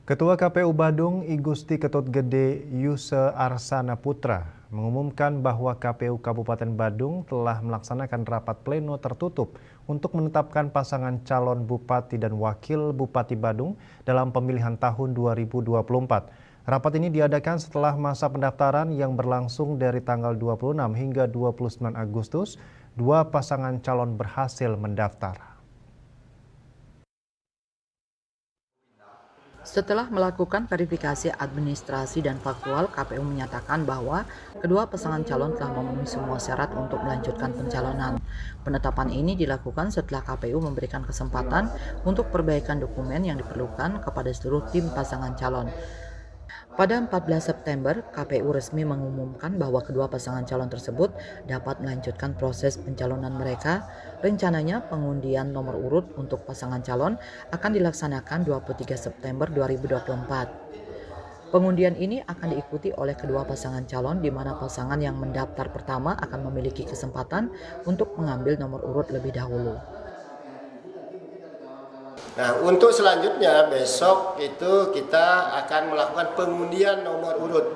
Ketua KPU Badung I Gusti Ketut Gede Yuse Arsana Putra mengumumkan bahwa KPU Kabupaten Badung telah melaksanakan rapat pleno tertutup untuk menetapkan pasangan calon Bupati dan Wakil Bupati Badung dalam pemilihan tahun 2024. Rapat ini diadakan setelah masa pendaftaran yang berlangsung dari tanggal 26 hingga 29 Agustus. Dua pasangan calon berhasil mendaftar. Setelah melakukan verifikasi administrasi dan faktual, KPU menyatakan bahwa kedua pasangan calon telah memenuhi semua syarat untuk melanjutkan pencalonan. Penetapan ini dilakukan setelah KPU memberikan kesempatan untuk perbaikan dokumen yang diperlukan kepada seluruh tim pasangan calon. Pada 14 September, KPU resmi mengumumkan bahwa kedua pasangan calon tersebut dapat melanjutkan proses pencalonan mereka. Rencananya pengundian nomor urut untuk pasangan calon akan dilaksanakan 23 September 2024. Pengundian ini akan diikuti oleh kedua pasangan calon di mana pasangan yang mendaftar pertama akan memiliki kesempatan untuk mengambil nomor urut lebih dahulu. Nah, untuk selanjutnya besok itu kita akan melakukan pengundian nomor urut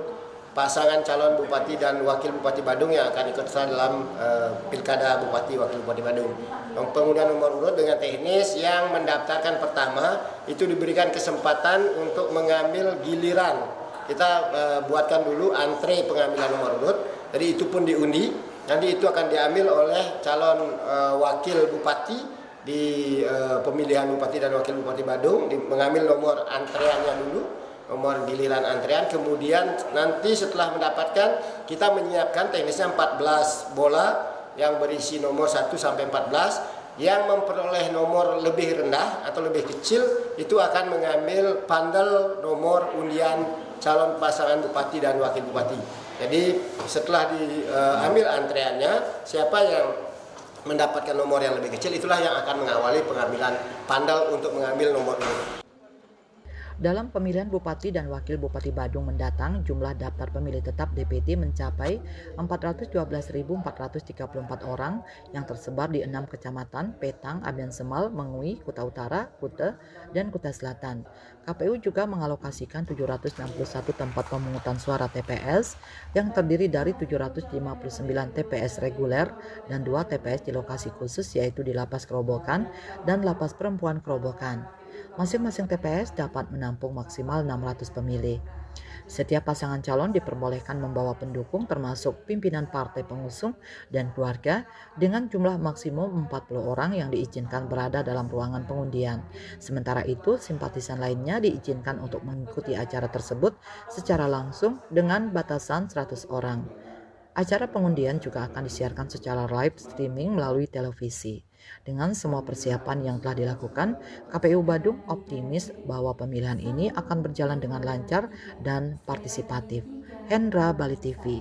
pasangan calon Bupati dan Wakil Bupati Badung yang akan ikut dalam Pilkada Bupati Wakil Bupati Badung. Pengundian nomor urut dengan teknis yang mendaftarkan pertama itu diberikan kesempatan untuk mengambil giliran. Kita buatkan dulu antre pengambilan nomor urut, jadi itu pun diundi. Nanti itu akan diambil oleh calon Wakil Bupati di pemilihan Bupati dan Wakil Bupati Badung, mengambil nomor antreannya dulu, nomor giliran antrean, kemudian nanti setelah mendapatkan kita menyiapkan teknisnya 14 bola yang berisi nomor 1 sampai 14, yang memperoleh nomor lebih rendah atau lebih kecil itu akan mengambil pandel nomor undian calon pasangan Bupati dan Wakil Bupati. Jadi setelah diambil antreannya, siapa yang mendapatkan nomor yang lebih kecil itulah yang akan mengawali pengambilan pandal untuk mengambil nomor ini. Dalam pemilihan Bupati dan Wakil Bupati Badung mendatang, jumlah daftar pemilih tetap DPT mencapai 412.434 orang yang tersebar di 6 kecamatan, Petang, Abian Semal, Mengui, Kuta Utara, Kute, dan Kuta Selatan. KPU juga mengalokasikan 761 tempat pemungutan suara TPS yang terdiri dari 759 TPS reguler dan 2 TPS di lokasi khusus yaitu di Lapas Kerobokan dan Lapas Perempuan Kerobokan. Masing-masing TPS dapat menampung maksimal 600 pemilih. Setiap pasangan calon diperbolehkan membawa pendukung termasuk pimpinan partai pengusung dan keluarga dengan jumlah maksimum 40 orang yang diizinkan berada dalam ruangan pengundian. Sementara itu, simpatisan lainnya diizinkan untuk mengikuti acara tersebut secara langsung dengan batasan 100 orang. Acara pengundian juga akan disiarkan secara live streaming melalui televisi. Dengan semua persiapan yang telah dilakukan, KPU Badung optimis bahwa pemilihan ini akan berjalan dengan lancar dan partisipatif. Hendra, Bali TV.